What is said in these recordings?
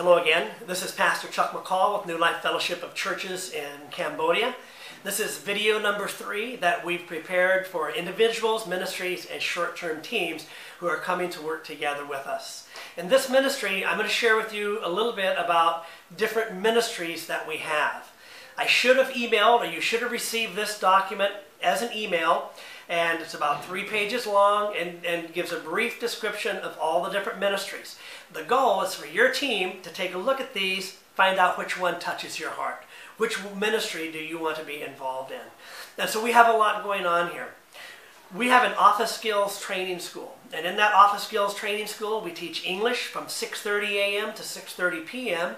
Hello again. This is Pastor Chuck McCall with New Life Fellowship of Churches in Cambodia. This is video number 3 that we've prepared for individuals, ministries, and short-term teams who are coming to work together with us. In this ministry, I'm going to share with you a little bit about different ministries that we have. I should have emailed, or you should have received this document as an email, and it's about 3 pages long and gives a brief description of all the different ministries. The goal is for your team to take a look at these, find out which one touches your heart. Which ministry do you want to be involved in? And so we have a lot going on here. We have an office skills training school. And in that office skills training school, we teach English from 6:30 a.m. to 6:30 p.m.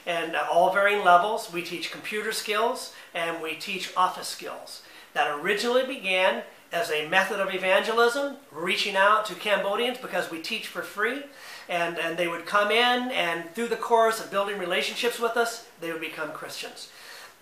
and all varying levels. We teach computer skills and we teach office skills. That originally began as a method of evangelism, reaching out to Cambodians because we teach for free. And they would come in, and through the course of building relationships with us, they would become Christians.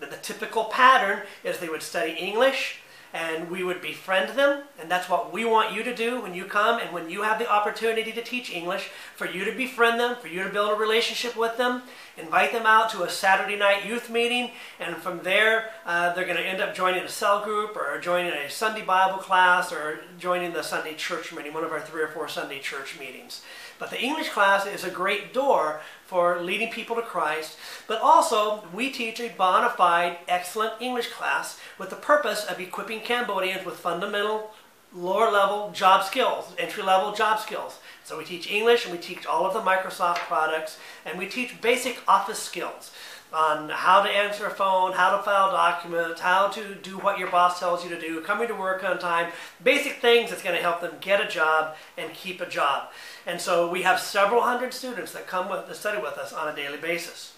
The typical pattern is they would study English, and we would befriend them, and that's what we want you to do when you come and when you have the opportunity to teach English, for you to befriend them, for you to build a relationship with them, invite them out to a Saturday night youth meeting, and from there they're going to end up joining a cell group or joining a Sunday Bible class or joining the Sunday church meeting, one of our 3 or 4 Sunday church meetings. But the English class is a great door for leading people to Christ, but also we teach a bona fide, excellent English class with the purpose of equipping Cambodians with fundamental, lower-level job skills, entry-level job skills. So we teach English, and we teach all of the Microsoft products, and we teach basic office skills on how to answer a phone, how to file documents, how to do what your boss tells you to do, coming to work on time, basic things that's going to help them get a job and keep a job. And so we have several hundred students that come to study with us on a daily basis.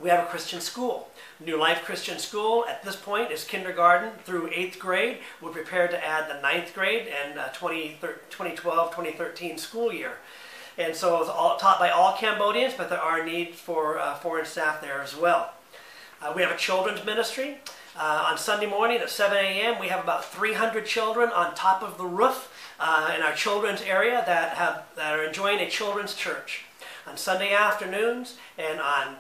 We have a Christian school. New Life Christian School at this point is kindergarten through 8th grade. We're prepared to add the 9th grade and 2012-2013 school year. And so it's all taught by all Cambodians, but there are needs for foreign staff there as well. We have a children's ministry. On Sunday morning at 7 a.m. we have about 300 children on top of the roof in our children's area that are enjoying a children's church. On Sunday afternoons and on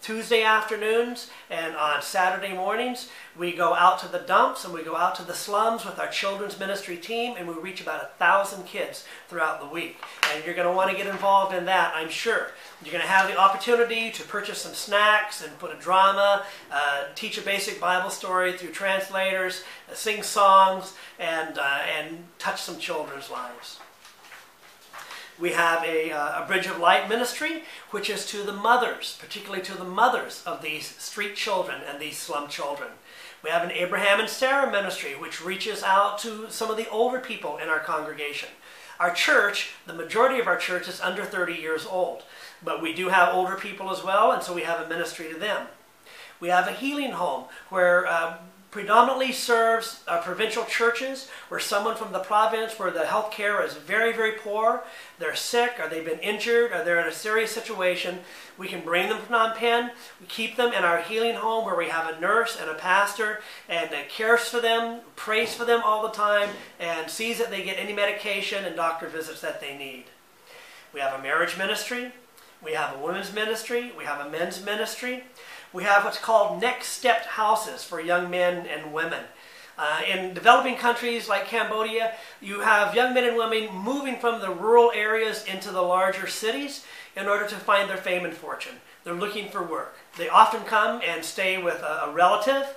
Tuesday afternoons and on Saturday mornings, we go out to the dumps and we go out to the slums with our children's ministry team, and we reach about 1,000 kids throughout the week. And you're going to want to get involved in that, I'm sure. You're going to have the opportunity to purchase some snacks and put a drama, teach a basic Bible story through translators, sing songs, and touch some children's lives. We have a Bridge of Light ministry, which is to the mothers, particularly to the mothers of these street children and these slum children. We have an Abraham and Sarah ministry, which reaches out to some of the older people in our congregation. Our church, the majority of our church is under 30 years old, but we do have older people as well, and so we have a ministry to them. We have a healing home where predominantly serves provincial churches where someone from the province where the health care is very, very poor, they're sick, or they've been injured, or they're in a serious situation. We can bring them from Phnom Penh. We keep them in our healing home where we have a nurse and a pastor and cares for them, prays for them all the time, and sees that they get any medication and doctor visits that they need. We have a marriage ministry. We have a women's ministry. We have a men's ministry. We have what's called next step houses for young men and women. In developing countries like Cambodia, you have young men and women moving from the rural areas into the larger cities in order to find their fame and fortune. They're looking for work. They often come and stay with a relative.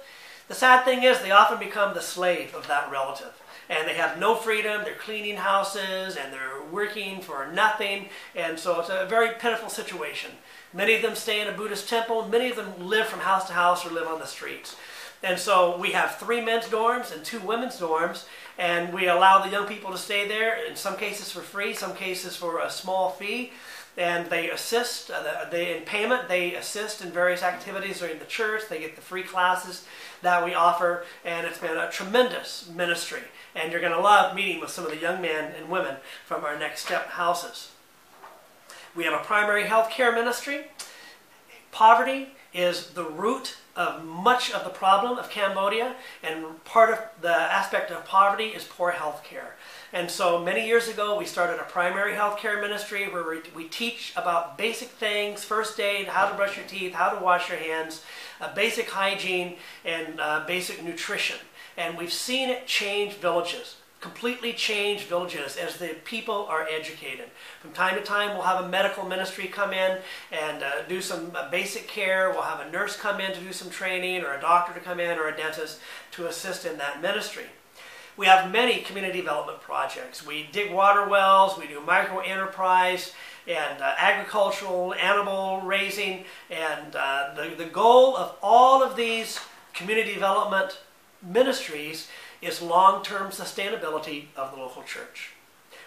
The sad thing is they often become the slave of that relative. And they have no freedom, they're cleaning houses, and they're working for nothing, and so it's a very pitiful situation. Many of them stay in a Buddhist temple, many of them live from house to house or live on the streets. And so we have 3 men's dorms and 2 women's dorms, and we allow the young people to stay there, in some cases for free, some cases for a small fee. And they assist, in payment, they assist in various activities during the church. They get the free classes that we offer, and it's been a tremendous ministry. And you're going to love meeting with some of the young men and women from our Next Step houses. We have a primary health care ministry. Poverty is the root of much of the problem of Cambodia, and part of the aspect of poverty is poor health care. And so many years ago, we started a primary health care ministry where we teach about basic things, first aid, how to brush your teeth, how to wash your hands, basic hygiene, and basic nutrition. And we've seen it change villages, completely change villages as the people are educated. From time to time, we'll have a medical ministry come in and do some basic care. We'll have a nurse come in to do some training, or a doctor to come in, or a dentist to assist in that ministry. We have many community development projects. We dig water wells, we do micro enterprise and agricultural animal raising, and the goal of all of these community development ministries is long-term sustainability of the local church.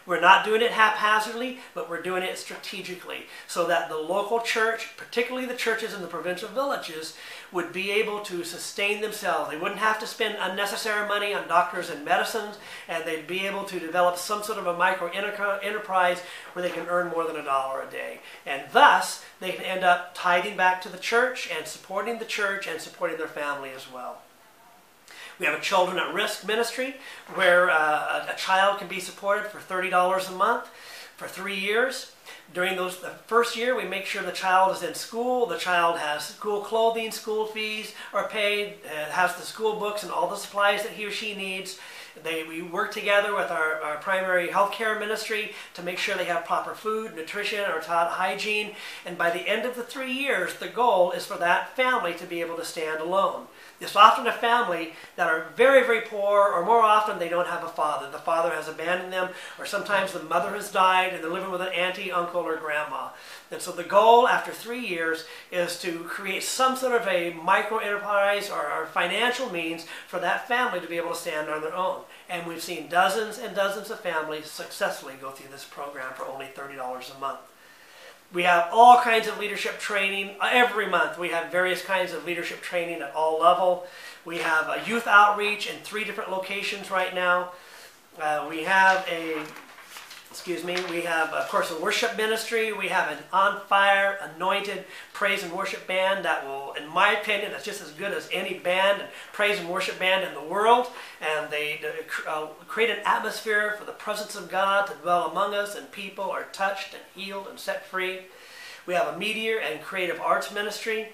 We're not doing it haphazardly, but we're doing it strategically so that the local church, particularly the churches in the provincial villages, would be able to sustain themselves. They wouldn't have to spend unnecessary money on doctors and medicines, and they'd be able to develop some sort of a micro enterprise where they can earn more than $1 a day. And thus, they can end up tithing back to the church and supporting the church and supporting their family as well. We have a Children at Risk ministry where a child can be supported for $30 a month for 3 years. During the first year, we make sure the child is in school, the child has school clothing, school fees are paid, has the school books and all the supplies that he or she needs. We work together with our primary health care ministry to make sure they have proper food, nutrition, or taught hygiene. And by the end of the 3 years, the goal is for that family to be able to stand alone. It's often a family that are very, very poor, or more often they don't have a father. The father has abandoned them, or sometimes the mother has died and they're living with an auntie, uncle, or grandma. And so the goal after 3 years is to create some sort of a micro enterprise or financial means for that family to be able to stand on their own. And we've seen dozens and dozens of families successfully go through this program for only $30 a month. We have all kinds of leadership training. Every month we have various kinds of leadership training at all levels. We have a youth outreach in 3 different locations right now. We have of course a worship ministry. We have an on-fire, anointed praise and worship band that will, in my opinion, that's just as good as any band and praise and worship band in the world. And they create an atmosphere for the presence of God to dwell among us, and people are touched and healed and set free. We have a media and creative arts ministry.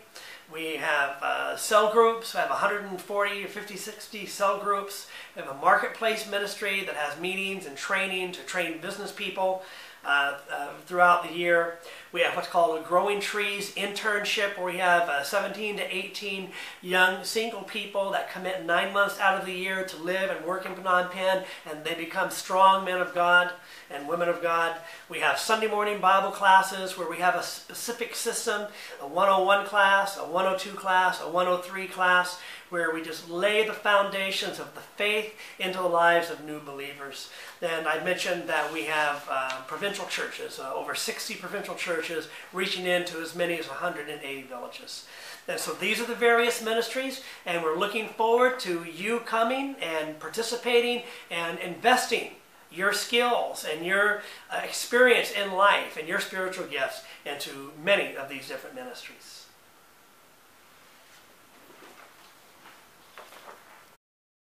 We have cell groups. We have 140, 50, 60 cell groups. We have a marketplace ministry that has meetings and training to train business people throughout the year. We have what's called a Growing Trees internship, where we have 17 to 18 young single people that commit 9 months out of the year to live and work in Phnom Penh, and they become strong men of God and women of God. We have Sunday morning Bible classes where we have a specific system, a 101 class, a 102 class, a 103 class, where we just lay the foundations of the faith into the lives of new believers. And I mentioned that we have provincial churches, over 60 provincial churches, reaching into as many as 180 villages. And so these are the various ministries, and we're looking forward to you coming and participating and investing your skills and your experience in life and your spiritual gifts into many of these different ministries.